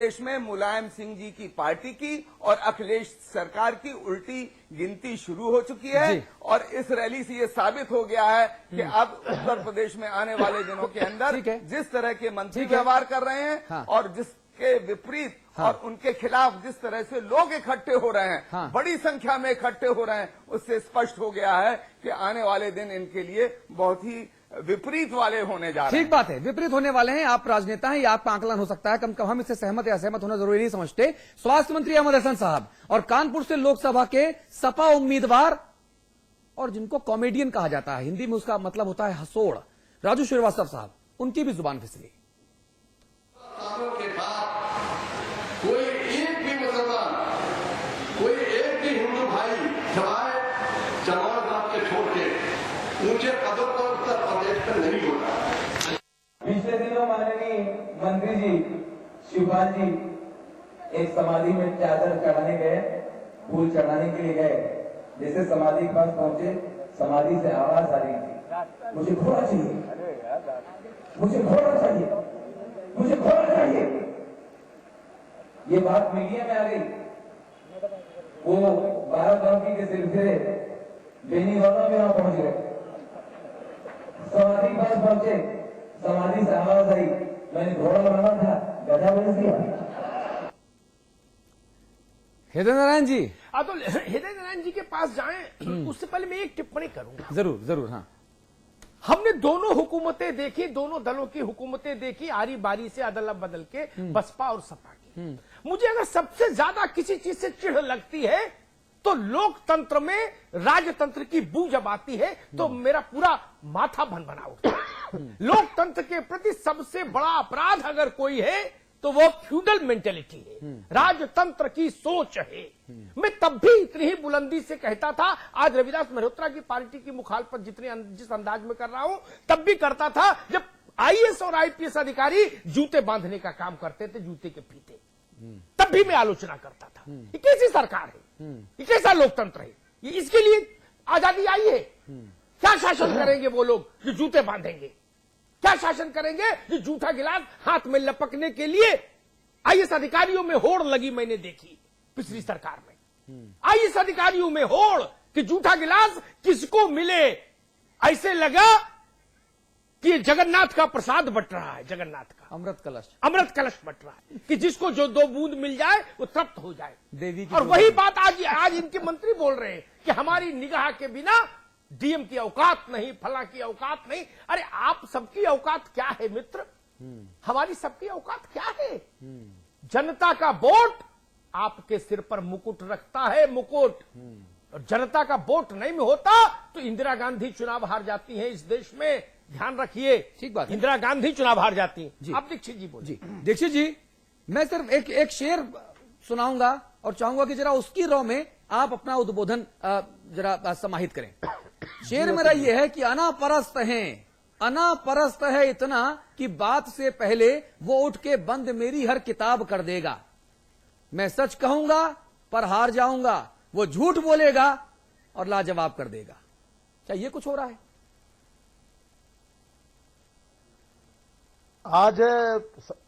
देश में मुलायम सिंह जी की पार्टी की और अखिलेश सरकार की उल्टी गिनती शुरू हो चुकी है और इस रैली से ये साबित हो गया है कि अब उत्तर प्रदेश में आने वाले दिनों के अंदर जिस तरह के मंत्री व्यवहार कर रहे हैं और जिसके विपरीत और उनके खिलाफ जिस तरह से लोग इकट्ठे हो रहे हैं, बड़ी संख्या में इकट्ठे हो रहे हैं, उससे स्पष्ट हो गया है कि आने वाले दिन इनके लिए बहुत ही विपरीत वाले होने जा रहे हैं। ठीक बात है, विपरीत होने वाले हैं। आप राजनेता हैं, ये आपका आकलन हो सकता है, कम कम हम इससे सहमत या असहमत होना जरूरी नहीं समझते। स्वास्थ्य मंत्री अहमद हसन साहब और कानपुर से लोकसभा के सपा उम्मीदवार और जिनको कॉमेडियन कहा जाता है, हिंदी में उसका मतलब होता है हंसोड़, राजू श्रीवास्तव साहब, उनकी भी जुबान फिसली। कोई एक भी मुसलमान, कोई एक भी हिंदू भाई जवाए जवान बाप के छोड़ के ऊंचे पदों पर उत्तर प्रदेश में नहीं होता। पिछले दिनों माननीय मंत्री जी शिवपाल जी एक समाधि में चादर चढ़ाने गए, फूल चढ़ाने के लिए गए। जैसे समाधि के पास पहुंचे, समाधि से आवाज आ रही थी, मुझे घोड़ा चाहिए, मुझे घोड़ा चाहिए, मुझे घोड़ा चाहिए। ये बात मीडिया में आ गई। वो बाराबंकी के सिलसिले बेनीवाला में वहां पहुंच गए, समाधि के पास पहुंचे, समाधि से आवाज आई, मैंने घोड़ा बनाना था, गधा बन दिया। हृदय नारायण जी, तो हृदय नारायण जी के पास जाएं उससे पहले मैं एक टिप्पणी करूंगा। जरूर जरूर। हाँ, हमने दोनों हुकूमतें देखी, दोनों दलों की हुकूमतें देखी, आरी बारी से अदला बदल के, बसपा और सपा की। मुझे अगर सबसे ज्यादा किसी चीज से चिढ़ लगती है तो लोकतंत्र में राजतंत्र की बू जब आती है तो मेरा पूरा माथा भनभना उठता है। लोकतंत्र के प्रति सबसे बड़ा अपराध अगर कोई है तो वो फ्यूडल मेंटेलिटी है, राजतंत्र की सोच है। मैं तब भी इतनी ही बुलंदी से कहता था, आज रविदास मल्होत्रा की पार्टी की मुखालफत जिस अंदाज में कर रहा हूं तब भी करता था जब आईएएस और आईपीएस अधिकारी जूते बांधने का काम करते थे, जूते के फीते, तब भी मैं आलोचना करता था। ये कैसी सरकार है, ये कैसा लोकतंत्र है, ये इसके लिए आजादी आई है? क्या शासन करेंगे वो लोग जो जूते बांधेंगे? क्या शासन करेंगे जो जूठा गिलास हाथ में लपकने के लिए आईएएस अधिकारियों में होड़ लगी मैंने देखी पिछली सरकार में। आईएएस अधिकारियों में होड़ कि जूठा गिलास किसको मिले, ऐसे लगा कि जगन्नाथ का प्रसाद बट रहा है, जगन्नाथ का अमृत कलश बट रहा है कि जिसको जो 2 बूंद मिल जाए वो तृप्त हो जाए देवी की। और वही बात आज इनके मंत्री बोल रहे हैं कि हमारी निगाह के बिना डीएम की औकात नहीं, फला की औकात नहीं। अरे आप सबकी औकात क्या है मित्र? हमारी सबकी औकात क्या है? जनता का वोट आपके सिर पर मुकुट रखता है, मुकुट। और जनता का वोट नहीं में होता तो इंदिरा गांधी चुनाव हार जाती है इस देश में, ध्यान रखिए। ठीक बात है, इंदिरा गांधी चुनाव हार जाती है। आप दीक्षित जी बोलिए। दीक्षित जी, मैं सिर्फ एक शेर सुनाऊंगा और चाहूंगा कि जरा उसकी रौ में आप अपना उद्बोधन जरा समाहित करें। शेर मेरा यह है कि अनापरस्त है इतना कि बात से पहले वो उठ के बंद मेरी हर किताब कर देगा। मैं सच कहूंगा पर हार जाऊंगा, वो झूठ बोलेगा और लाजवाब कर देगा। क्या ये कुछ हो रहा है? आज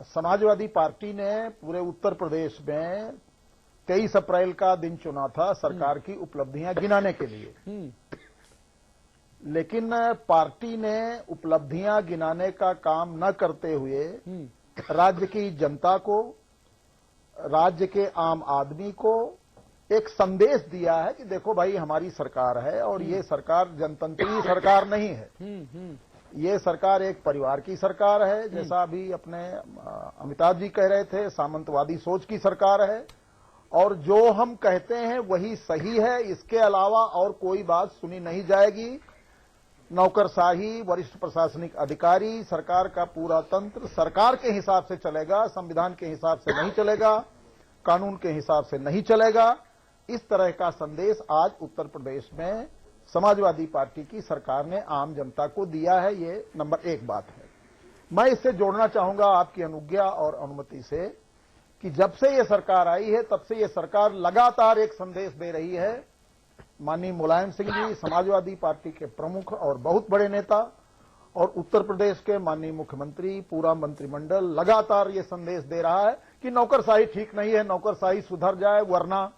समाजवादी पार्टी ने पूरे उत्तर प्रदेश में 23 अप्रैल का दिन चुना था सरकार की उपलब्धियां गिनाने के लिए, लेकिन पार्टी ने उपलब्धियां गिनाने का काम न करते हुए राज्य की जनता को, राज्य के आम आदमी को एक संदेश दिया है कि देखो भाई हमारी सरकार है और ये सरकार जनतंत्री सरकार नहीं है, ये सरकार एक परिवार की सरकार है। जैसा अभी अपने अमिताभ जी कह रहे थे, सामंतवादी सोच की सरकार है और जो हम कहते हैं वही सही है, इसके अलावा और कोई बात सुनी नहीं जाएगी। नौकरशाही, वरिष्ठ प्रशासनिक अधिकारी, सरकार का पूरा तंत्र सरकार के हिसाब से चलेगा, संविधान के हिसाब से नहीं चलेगा, कानून के हिसाब से नहीं चलेगा। इस तरह का संदेश आज उत्तर प्रदेश में समाजवादी पार्टी की सरकार ने आम जनता को दिया है। ये नंबर 1 बात है। मैं इससे जोड़ना चाहूंगा आपकी अनुज्ञा और अनुमति से कि जब से ये सरकार आई है तब से ये सरकार लगातार एक संदेश दे रही है। माननीय मुलायम सिंह जी समाजवादी पार्टी के प्रमुख और बहुत बड़े नेता और उत्तर प्रदेश के माननीय मुख्यमंत्री, पूरा मंत्रिमंडल लगातार ये संदेश दे रहा है कि नौकरशाही ठीक नहीं है, नौकरशाही सुधर जाए, वरना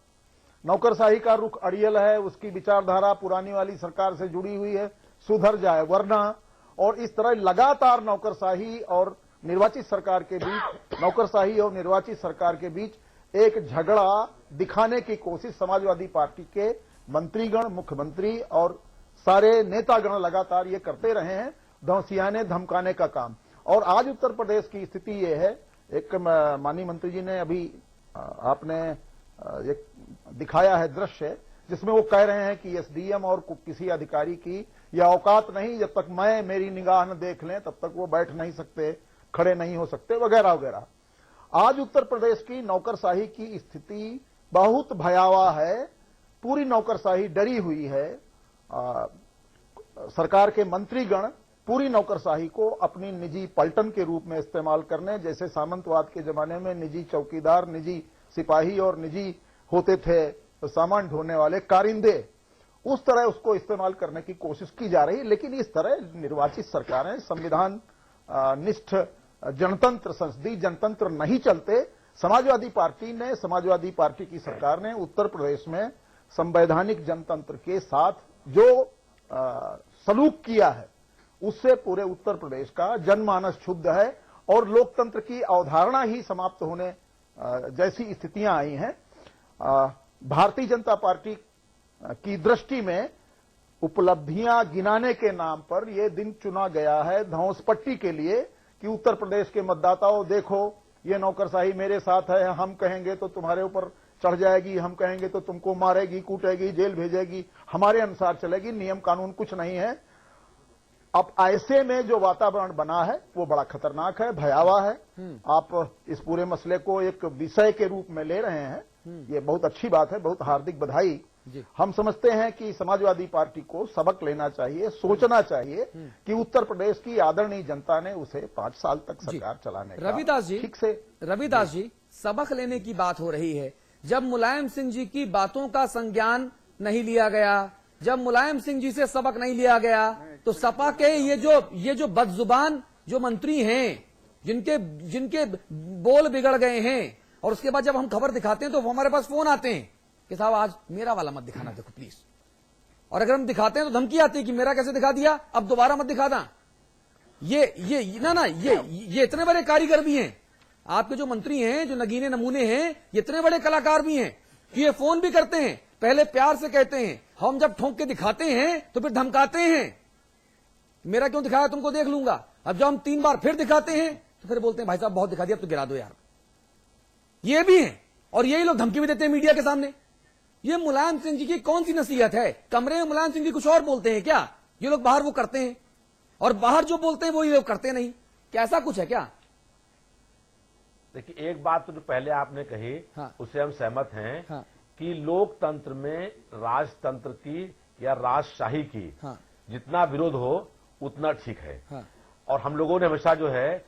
नौकरशाही का रुख अड़ियल है, उसकी विचारधारा पुरानी वाली सरकार से जुड़ी हुई है, सुधर जाए, वरना। और इस तरह लगातार नौकरशाही और निर्वाचित सरकार के बीच, नौकरशाही और निर्वाचित सरकार के बीच एक झगड़ा दिखाने की कोशिश समाजवादी पार्टी के मंत्रीगण, मुख्यमंत्री और सारे नेतागण लगातार ये करते रहे हैं, धौंसियाने धमकाने का काम। और आज उत्तर प्रदेश की स्थिति ये है, एक माननीय मंत्री जी ने अभी आपने एक दिखाया है दृश्य, जिसमें वो कह रहे हैं कि एसडीएम और किसी अधिकारी की यह औकात नहीं, जब तक मेरी निगाह न देख लें तब तक वो बैठ नहीं सकते, खड़े नहीं हो सकते, वगैरह वगैरह। आज उत्तर प्रदेश की नौकरशाही की स्थिति बहुत भयावह है, पूरी नौकरशाही डरी हुई है। सरकार के मंत्रीगण पूरी नौकरशाही को अपनी निजी पलटन के रूप में इस्तेमाल करने, जैसे सामंतवाद के जमाने में निजी चौकीदार, निजी सिपाही और निजी होते थे सामान ढोने वाले कारिंदे, उस तरह उसको इस्तेमाल करने की कोशिश की जा रही है। लेकिन इस तरह निर्वाचित सरकारें, संविधान निष्ठ जनतंत्र, संसदीय जनतंत्र नहीं चलते। समाजवादी पार्टी की सरकार ने उत्तर प्रदेश में संवैधानिक जनतंत्र के साथ जो सलूक किया है, उससे पूरे उत्तर प्रदेश का जनमानस क्षुब्ध है और लोकतंत्र की अवधारणा ही समाप्त होने जैसी स्थितियां आई हैं। भारतीय जनता पार्टी की दृष्टि में उपलब्धियां गिनाने के नाम पर यह दिन चुना गया है धौंसपट्टी के लिए कि उत्तर प्रदेश के मतदाताओं, देखो ये नौकरशाही मेरे साथ है, हम कहेंगे तो तुम्हारे ऊपर चढ़ जाएगी, हम कहेंगे तो तुमको मारेगी, कूटेगी, जेल भेजेगी, हमारे अनुसार चलेगी, नियम कानून कुछ नहीं है। अब ऐसे में जो वातावरण बना है वो बड़ा खतरनाक है, भयावह है। आप इस पूरे मसले को एक विषय के रूप में ले रहे हैं, ये बहुत अच्छी बात है, बहुत हार्दिक बधाई। हम समझते हैं कि समाजवादी पार्टी को सबक लेना चाहिए, सोचना चाहिए कि उत्तर प्रदेश की आदरणीय जनता ने उसे 5 साल तक सरकार चलाने का रविदास जी, ठीक से। रविदास जी, सबक लेने की बात हो रही है। जब मुलायम सिंह जी की बातों का संज्ञान नहीं लिया गया, जब मुलायम सिंह जी से सबक नहीं लिया गया, तो सपा के ये जो बदजुबान जो मंत्री हैं, जिनके बोल बिगड़ गए हैं, और उसके बाद जब हम खबर दिखाते हैं तो हमारे पास फोन आते हैं कि साहब आज मेरा वाला मत दिखाना, देखो प्लीज। और अगर हम दिखाते हैं तो धमकी आती है कि मेरा कैसे दिखा दिया, अब दोबारा मत दिखाना। ये इतने बड़े कारीगर भी हैं, आपके जो मंत्री हैं, जो नगीने नमूने हैं, ये इतने बड़े कलाकार भी हैं कि ये फोन भी करते हैं, पहले प्यार से कहते हैं, हम जब ठोंक के दिखाते हैं तो फिर धमकाते हैं, मेरा क्यों दिखाया, तुमको देख लूंगा। अब जब हम 3 बार फिर दिखाते हैं तो फिर बोलते हैं भाई साहब बहुत दिखा दिया, अब तो गिरा दो यार। ये भी हैं, और यही लोग धमकी भी देते हैं मीडिया के सामने। ये मुलायम सिंह जी की कौन सी नसीहत है? कमरे में मुलायम सिंह जी कुछ और बोलते हैं क्या, ये लोग बाहर वो करते हैं, और बाहर जो बोलते हैं वो ये लोग करते नहीं, क्या ऐसा कुछ है क्या? देखिए, एक बात तो जो पहले आपने कही, हाँ। उससे हम सहमत हैं, हाँ। कि लोकतंत्र में राजतंत्र की या राजशाही की हाँ। जितना विरोध हो उतना ठीक है। हाँ। और हम लोगों ने हमेशा जो है,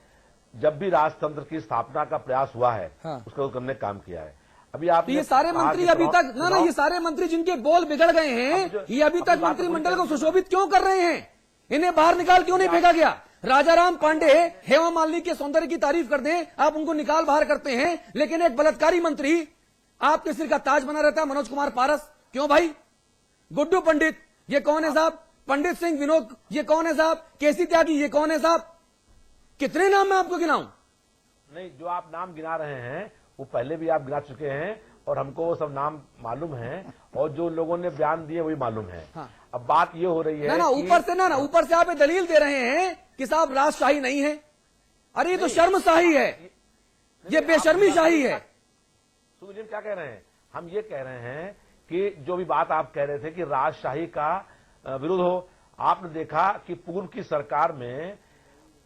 जब भी राजतंत्र की स्थापना का प्रयास हुआ है, हाँ। उसको करने का काम किया है। अभी आप ये सारे मंत्री अभी तक ना ये सारे मंत्री जिनके बोल बिगड़ गए हैं, ये अभी तक मंत्रिमंडल को सुशोभित क्यों कर रहे हैं? इन्हें बाहर निकाल क्यों नहीं फेंका गया? राजाराम पांडे, हेमा मालिनी के सौंदर्य की तारीफ कर दें, आप उनको निकाल बाहर करते हैं, लेकिन एक बलात्कारी मंत्री आपके सिर का ताज बना रहता है, मनोज कुमार पारस, क्यों भाई? गुड्डू पंडित, ये कौन है साहब? पंडित सिंह विनोद, ये कौन है साहब? केसी त्यागी, ये कौन है साहब? कितने नाम मैं आपको गिनाऊं? नहीं, जो आप नाम गिना रहे हैं वो पहले भी आप गिना चुके हैं, और हमको वो सब नाम मालूम है, और जो लोगों ने बयान दिए वही मालूम है। हाँ। अब बात ये हो रही है ना ऊपर से आप दलील दे रहे हैं कि साहब राजशाही नहीं है। अरे ये तो शर्मशाही है, ये बेशर्मी शाही है। सुनील क्या कह रहे हैं? हम ये कह रहे हैं कि जो भी बात आप कह रहे थे कि राजशाही का विरोध हो, आपने देखा कि पूर्व की सरकार में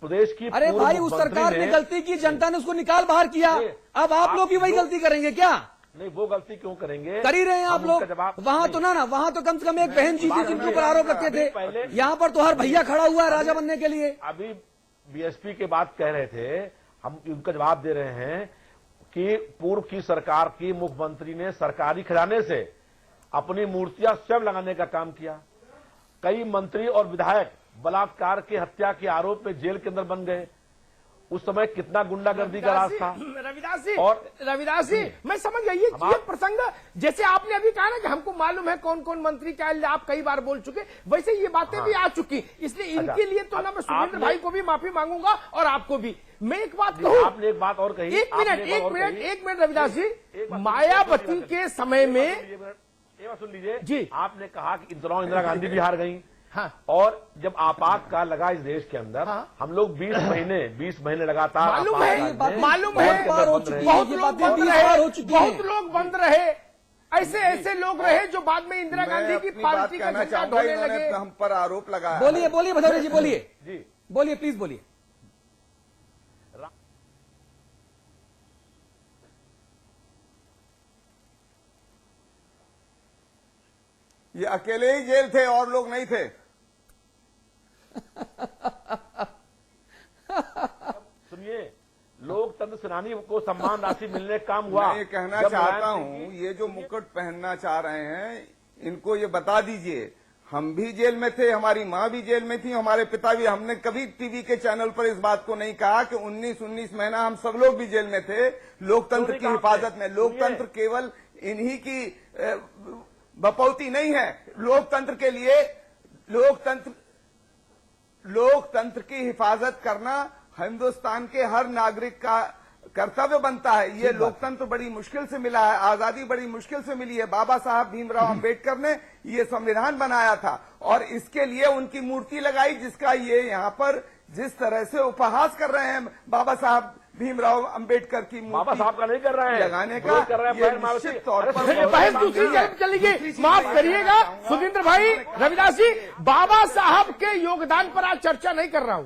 प्रदेश की, अरे भाई उस सरकार ने गलती की, जनता ने उसको निकाल बाहर किया, अब आप लोग भी वही गलती करेंगे क्या? नहीं, वो गलती क्यों करेंगे? कर ही रहे हैं आप लोग। वहां तो ना वहां तो कम से कम एक बहन जी थी जिनके ऊपर आरोप रखे थे, यहाँ पर तो हर भैया खड़ा हुआ है राजा बनने के लिए। अभी बीएसपी के बात कह रहे थे, हम उनका जवाब दे रहे हैं कि पूर्व की सरकार की मुख्यमंत्री ने सरकारी खजाने से अपनी मूर्तियां स्वयं लगाने का काम किया। कई मंत्री और विधायक बलात्कार के, हत्या के आरोप में जेल के अंदर बन गए। उस समय कितना गुंडागर्दी का राज था। रविदास जी मैं समझ गई ये प्रसंग, जैसे आपने अभी कहा ना कि हमको मालूम है कौन कौन मंत्री क्या, आप कई बार बोल चुके, वैसे ये बातें भी आ चुकी, इसलिए इनके लिए तो ना मैं सुरेंद्र भाई को भी माफी मांगूंगा और आपको भी। मैं एक बात कहूं, आपने एक बात और कही, एक मिनट रविदास जी, मायावती के समय में, एक बात सुन लीजिए जी, आपने कहा कि इंदिरा गांधी भी हार गई। हाँ। और जब आपातकाल लगा इस देश के अंदर, हाँ। हम लोग 20 महीने लगातार मालूम है बहुत लोग बंद रहे, ऐसे लोग रहे जो बाद में इंदिरा गांधी की पार्टी का झंडा ढोने लगे। हम पर आरोप लगाया। बोलिए भदौरिया जी, बोलिए जी, बोलिए, प्लीज बोलिए। ये अकेले ही जेल थे और लोग नहीं थे। सुनिए, लोकतंत्र सेनानी को सम्मान राशि मिलने का काम हुआ। मैं ये कहना चाहता हूं, ये जो मुकुट पहनना चाह रहे हैं, इनको ये बता दीजिए, हम भी जेल में थे, हमारी माँ भी जेल में थी, हमारे पिता भी। हमने कभी टीवी के चैनल पर इस बात को नहीं कहा कि 19 महीना हम सब लोग भी जेल में थे लोकतंत्र की हिफाजत में। लोकतंत्र केवल इन्हीं की बपौती नहीं है। लोकतंत्र के लिए लोकतंत्र की हिफाजत करना हिंदुस्तान के हर नागरिक का कर्तव्य बनता है। ये लोकतंत्र बड़ी मुश्किल से मिला है, आजादी बड़ी मुश्किल से मिली है। बाबा साहब भीमराव अंबेडकर ने ये संविधान बनाया था और इसके लिए उनकी मूर्ति लगाई, जिसका ये यहाँ पर जिस तरह से उपहास कर रहे हैं बाबा साहब भीमराव अंबेडकर की मूर्ति बाबा साहब का नहीं कर रहे हैं, लगाने का ये निश्चित तौर पर बहस दूसरी तरफ चली गई। माफ करिएगा सुरेंद्र भाई, रविदास जी, बाबा साहब के योगदान पर आज चर्चा नहीं कर रहा हूं।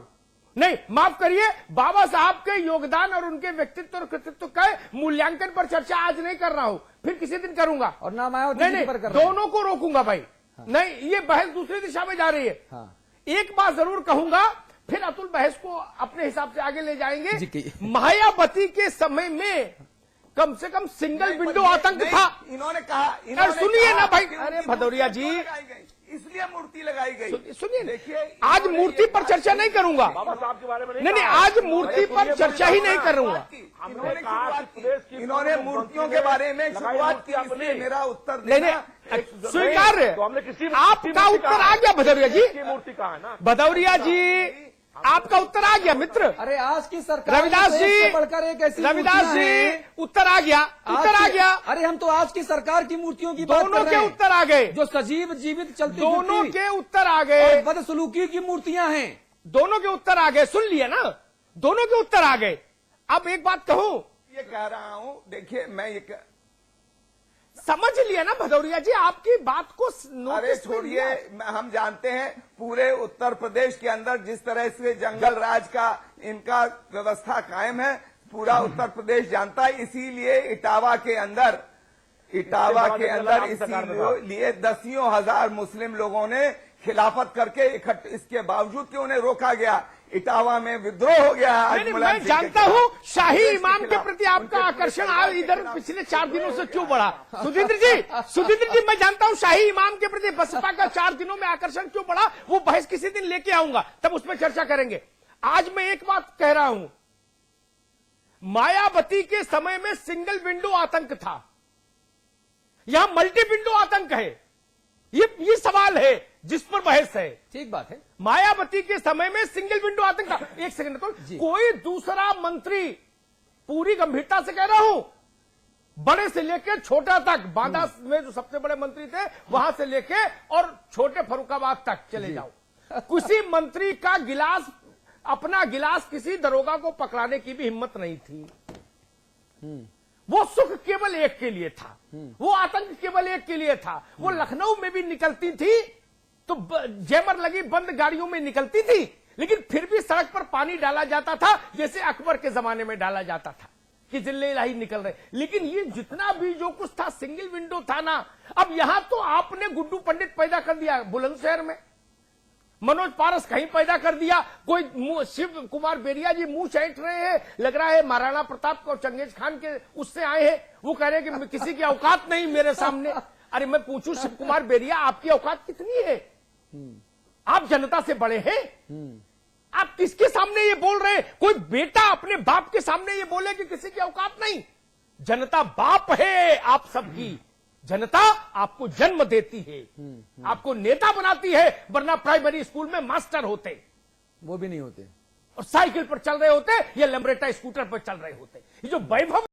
नहीं, माफ करिए, बाबा साहब के योगदान और उनके व्यक्तित्व और कृतित्व का मूल्यांकन पर चर्चा आज नहीं कर रहा हूं, फिर किसी दिन करूंगा। और ना मायावती नहीं, पर दोनों को रोकूंगा भाई। नहीं, ये बहस दूसरी दिशा में जा रही है। एक बात जरूर कहूंगा, फिर अतुल बहस को अपने हिसाब से आगे ले जाएंगे। मायावती के समय में कम से कम सिंगल विंडो आतंक था। इन्होंने कहा, सुनिए ना भाई, अरे भदौरिया जी, इसलिए मूर्ति लगाई गई। सुनिए, देखिए, आज मूर्ति पर चर्चा नहीं करूंगा। बाबा साहब के बारे में नहीं, आज मूर्ति पर चर्चा ही नहीं करूंगा। इन्होंने मूर्तियों के बारे में शुरुआत की, इसलिए मेरा उत्तर नहीं, स्वीकार्य। आपका उत्तर आ गया भदौरिया जी, मूर्ति कहाँ है ना। भदौरिया जी, आपका उत्तर आ गया मित्र। अरे आज की सरकार रविदास जी, बढ़कर एक ऐसी रविदास जी, उत्तर आ गया, उत्तर आ गया। अरे हम तो आज की सरकार की मूर्तियों की दोनों के उत्तर आ गए, जो सजीव जीवित चलती दोनों के उत्तर आ गए। बदसलूकी की मूर्तियां हैं, दोनों के उत्तर आ गए। सुन लिया ना, दोनों के उत्तर आ गए। अब एक बात कहूं, ये कह रहा हूं, देखिए मैं ये समझ लिया ना भदौरिया जी, आपकी बात को अरे छोड़िए, हम जानते हैं पूरे उत्तर प्रदेश के अंदर जिस तरह से जंगल राज का इनका व्यवस्था कायम है, पूरा उत्तर प्रदेश जानता है। इसीलिए इटावा के अंदर इसीलिए दसियों हजार मुस्लिम लोगों ने खिलाफत करके इसके बावजूद कि उन्हें रोका गया, इटावा में विद्रोह हो गया है। मैं जानता हूं शाही इमाम के प्रति आपका आकर्षण आज इधर पिछले 4 दिनों से क्यों बढ़ा। सुधींद्र जी, मैं जानता हूं शाही इमाम के प्रति बसपा का 4 दिनों में आकर्षण क्यों बढ़ा, वो बहस किसी दिन लेके आऊंगा, तब उस पर चर्चा करेंगे। आज मैं एक बात कह रहा हूं, मायावती के समय में सिंगल विंडो आतंक था, यहां मल्टी विंडो आतंक है। ये सवाल है जिस पर बहस है। ठीक बात है। मायावती के समय में सिंगल विंडो आतंक था। एक सेकंड, तो कोई दूसरा मंत्री, पूरी गंभीरता से कह रहा हूं, बड़े से लेकर छोटा तक, बांदा में जो सबसे बड़े मंत्री थे वहां से लेकर और छोटे फरुखाबाद तक चले जाओ, किसी मंत्री का गिलास, अपना गिलास किसी दरोगा को पकड़ाने की भी हिम्मत नहीं थी। वो सुख केवल एक के लिए था, वो आतंक केवल एक के लिए था। वो लखनऊ में भी निकलती थी तो जैमर लगी बंद गाड़ियों में निकलती थी, लेकिन फिर भी सड़क पर पानी डाला जाता था जैसे अकबर के जमाने में डाला जाता था कि जिले इलाही निकल रहे। लेकिन ये जितना भी जो कुछ था सिंगल विंडो था ना। अब यहां तो आपने गुड्डू पंडित पैदा कर दिया बुलंदशहर में, मनोज पारस कहीं पैदा कर दिया, कोई शिव कुमार बेरिया जी मुंह चैट रहे हैं, लग रहा है महाराणा प्रताप और चंगेज खान के उससे आए हैं। वो कह रहे हैं कि किसी की औकात नहीं मेरे सामने। अरे मैं पूछूं शिव कुमार बेरिया, आपकी औकात कितनी है? आप जनता से बड़े हैं, आप किसके सामने ये बोल रहे हैं? कोई बेटा अपने बाप के सामने ये बोले कि किसी की औकात नहीं। जनता बाप है आप सबकी। जनता आपको जन्म देती है, आपको नेता बनाती है, वरना प्राइमरी स्कूल में मास्टर होते, वो भी नहीं होते, और साइकिल पर चल रहे होते या लैम्ब्रेटा स्कूटर पर चल रहे होते। ये जो वैभव